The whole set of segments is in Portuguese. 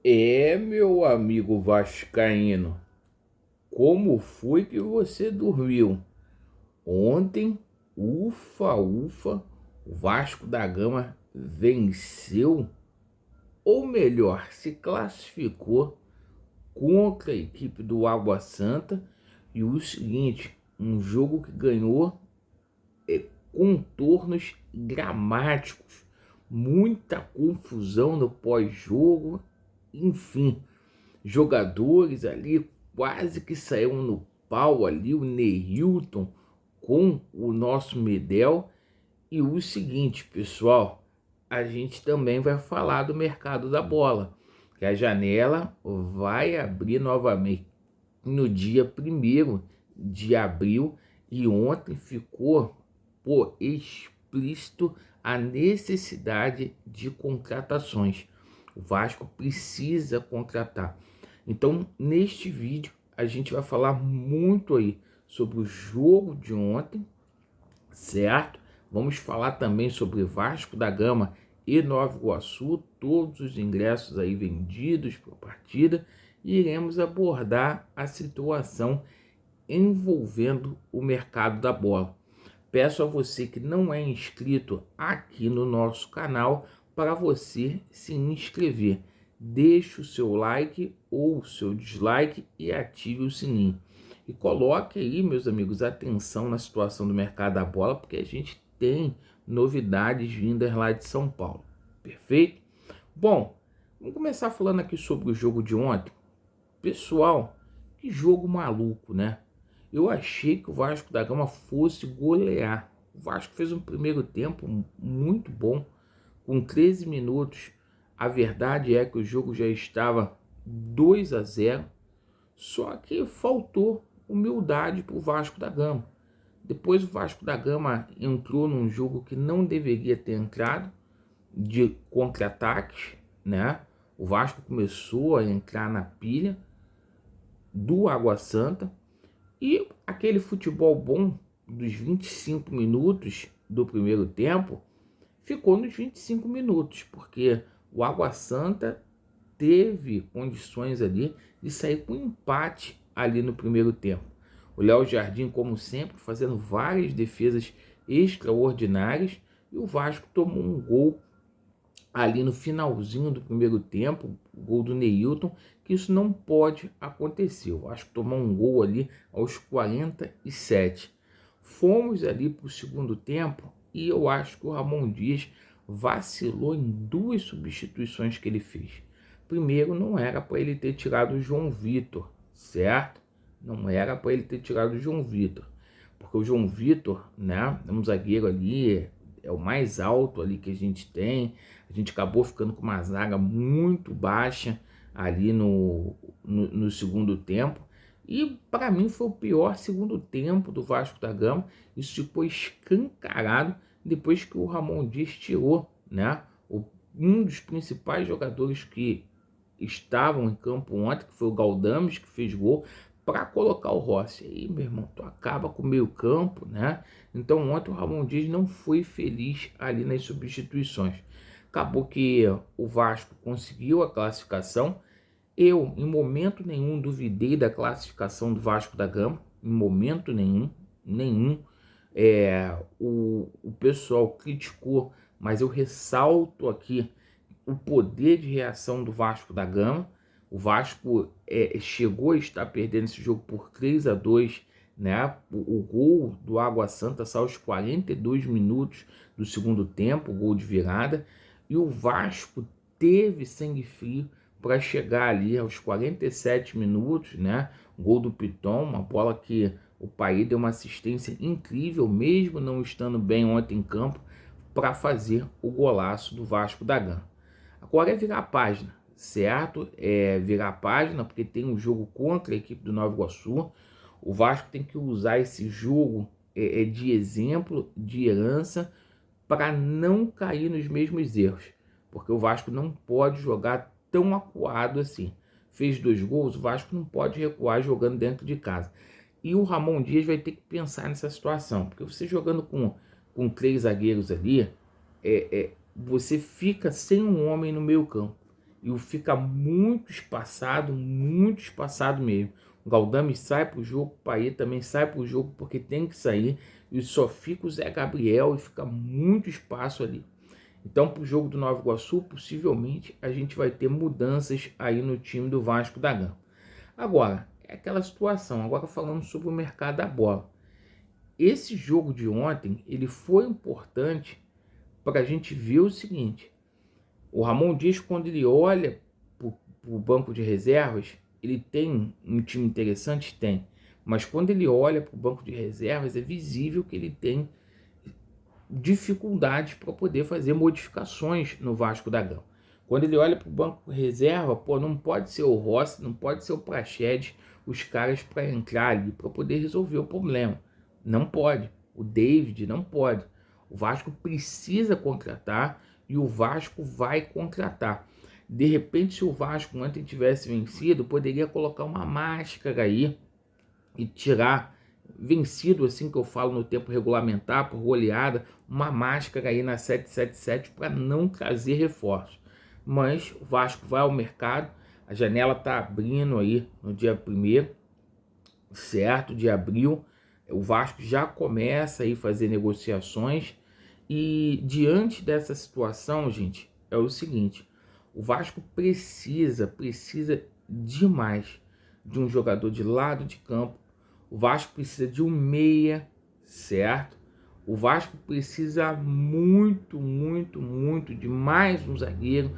Meu amigo vascaíno, como foi que você dormiu? Ontem, ufa, o Vasco da Gama venceu, ou melhor, se classificou contra a equipe do Água Santa. E o seguinte, um jogo que ganhou contornos dramáticos, muita confusão no pós-jogo, enfim, jogadores ali quase que saíram no pau ali, o Neilton com o nosso Medel. E o seguinte, pessoal, a gente também vai falar do mercado da bola, que a janela vai abrir novamente no dia 1º de abril, e ontem ficou explícito a necessidade de contratações. O Vasco precisa contratar. Então, neste vídeo, a gente vai falar muito aí sobre o jogo de ontem, certo? Vamos falar também sobre Vasco da Gama e Nova Iguaçu, todos os ingressos aí vendidos para a partida, e iremos abordar a situação envolvendo o mercado da bola. Peço a você que não é inscrito aqui no nosso canal para você se inscrever. Deixe o seu like ou o seu dislike e ative o sininho. E coloque aí, meus amigos, atenção na situação do mercado da bola, porque a gente tem novidades vindas lá de São Paulo. Perfeito? Bom, vamos começar falando aqui sobre o jogo de ontem. Pessoal, que jogo maluco, né? Eu achei que o Vasco da Gama fosse golear. O Vasco fez um primeiro tempo muito bom, com 13 minutos. A verdade é que o jogo já estava 2-0, só que faltou humildade para o Vasco da Gama. Depois o Vasco da Gama entrou num jogo que não deveria ter entrado, de contra-ataques, né? O Vasco começou a entrar na pilha do Água Santa, e aquele futebol bom dos 25 minutos do primeiro tempo ficou nos 25 minutos, porque o Água Santa teve condições ali de sair com empate ali no primeiro tempo. O Léo Jardim, como sempre, fazendo várias defesas extraordinárias, e o Vasco tomou um gol ali no finalzinho do primeiro tempo, o gol do Neilton, que isso não pode acontecer. Eu acho que tomou um gol ali aos 47. Fomos ali para o segundo tempo e eu acho que o Ramon Dias vacilou em duas substituições que ele fez. Primeiro, não era para ele ter tirado o João Vitor, certo? Não era para ele ter tirado o João Vitor, porque o João Vitor, né, é um zagueiro ali, é o mais alto ali que a gente tem. A gente acabou ficando com uma zaga muito baixa ali no segundo tempo. E para mim foi o pior segundo tempo do Vasco da Gama. Isso ficou escancarado depois que o Ramon Dias tirou, né, um dos principais jogadores que estavam em campo ontem, que foi o Galdames, que fez gol, para colocar o Rossi. Aí, meu irmão, tu acaba com o meio campo, né? Então ontem o Ramon Dias não foi feliz ali nas substituições. Acabou que o Vasco conseguiu a classificação. Eu, em momento nenhum, duvidei da classificação do Vasco da Gama. Em momento nenhum. O pessoal criticou, mas eu ressalto aqui o poder de reação do Vasco da Gama. O Vasco chegou a estar perdendo esse jogo por 3-2, né? O gol do Água Santa saiu aos 42 minutos do segundo tempo, o gol de virada, e o Vasco teve sangue frio para chegar ali aos 47 minutos, né? O gol do Piton, uma bola que o Paí deu uma assistência incrível, mesmo não estando bem ontem em campo, para fazer o golaço do Vasco da Gama. Agora é virar a página, certo? É virar a página, porque tem um jogo contra a equipe do Nova Iguaçu. O Vasco tem que usar esse jogo de exemplo, de herança, para não cair nos mesmos erros. Porque o Vasco não pode jogar tão acuado assim. Fez 2 gols, o Vasco não pode recuar jogando dentro de casa. E o Ramon Dias vai ter que pensar nessa situação, porque você jogando com 3 zagueiros ali, você fica sem um homem no meio campo. e fica muito espaçado mesmo. O Galdames sai para o jogo, o Payet também sai para o jogo porque tem que sair, e só fica o Zé Gabriel e fica muito espaço ali. Então, para o jogo do Nova Iguaçu, possivelmente a gente vai ter mudanças aí no time do Vasco da Gama. Agora, é aquela situação, agora falando sobre o mercado da bola. Esse jogo de ontem, ele foi importante para a gente ver o seguinte: o Ramon Dias, quando ele olha para o banco de reservas, ele tem um time interessante? Tem. Mas quando ele olha para o banco de reservas, é visível que ele tem dificuldades para poder fazer modificações no Vasco da Gama. Quando ele olha para o banco reserva, pô, não pode ser o Rossi, não pode ser o Praxedes, os caras para entrar ali para poder resolver o problema. Não pode. O David não pode. O Vasco precisa contratar e o Vasco vai contratar. De repente, se o Vasco ontem tivesse vencido, poderia colocar uma máscara aí e tirar, vencido assim que eu falo no tempo regulamentar, por goleada, uma máscara aí na 777 para não trazer reforços. Mas o Vasco vai ao mercado, a janela está abrindo aí no dia 1º, certo, de abril. O Vasco já começa aí a fazer negociações e diante dessa situação, gente, é o seguinte: o Vasco precisa demais de um jogador de lado de campo. O Vasco precisa de um meia, certo? O Vasco precisa muito de mais um zagueiro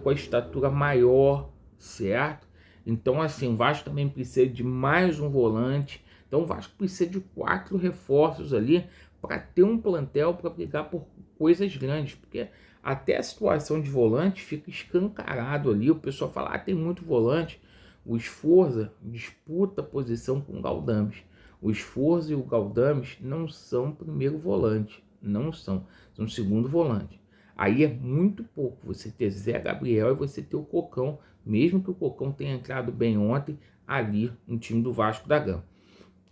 com a estatura maior, certo? Então, assim, o Vasco também precisa de mais um volante. Então, o Vasco precisa de 4 reforços ali para ter um plantel para brigar por coisas grandes, porque até a situação de volante fica escancarado ali. O pessoal fala, tem muito volante. O Sforza disputa a posição com o Galdames. O Sforza e o Galdames não são primeiro volante, não são segundo volante. Aí é muito pouco você ter Zé Gabriel e você ter o Cocão, mesmo que o Cocão tenha entrado bem ontem ali no time do Vasco da Gama.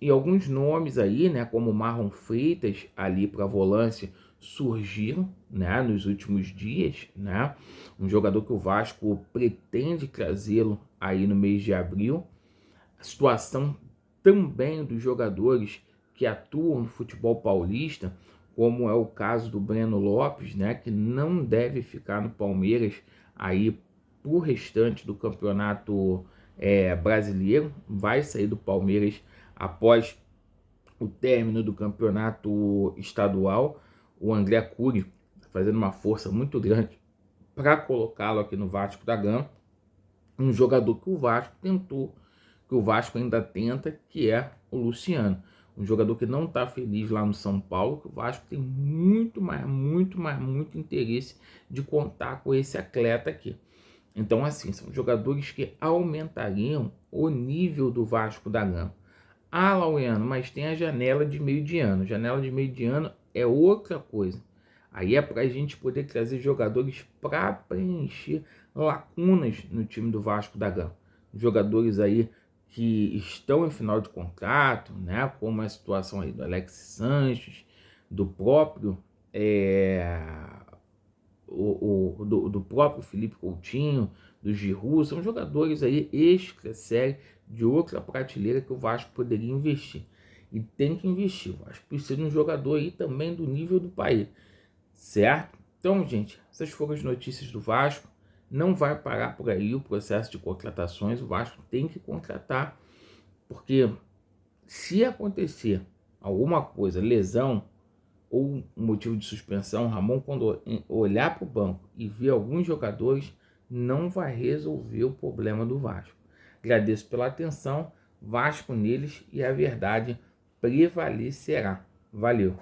E alguns nomes aí, né, como Marlon Freitas ali para a volância, surgiram, né, nos últimos dias, né? Um jogador que o Vasco pretende trazê-lo aí no mês de abril. A situação também dos jogadores que atuam no futebol paulista, como é o caso do Breno Lopes, né, que não deve ficar no Palmeiras aí pro restante do campeonato brasileiro, vai sair do Palmeiras após o término do campeonato estadual. O André Cury fazendo uma força muito grande para colocá-lo aqui no Vasco da Gama. Um jogador que o Vasco tentou, que o Vasco ainda tenta, que é o Luciano. Um jogador que não está feliz lá no São Paulo, que o Vasco tem muito interesse de contar com esse atleta aqui. Então, assim, são jogadores que aumentariam o nível do Vasco da Gama. Lauiano, mas tem a janela de meio de ano. Janela de meio de ano é outra coisa. Aí é para a gente poder trazer jogadores para preencher lacunas no time do Vasco da Gama. Jogadores aí que estão em final de contrato, né? Como a situação aí do Alex Sanches, do próprio do próprio Felipe Coutinho, do Giroud. São jogadores aí extra série de outra prateleira que o Vasco poderia investir. E tem que investir. O Vasco precisa de um jogador aí também do nível do país, certo? Então, gente, essas foram as notícias do Vasco. Não vai parar por aí o processo de contratações. O Vasco tem que contratar, porque se acontecer alguma coisa, lesão ou motivo de suspensão, o Ramon, quando olhar para o banco e ver alguns jogadores, não vai resolver o problema do Vasco. Agradeço pela atenção. Vasco neles e a verdade prevalecerá. Valeu!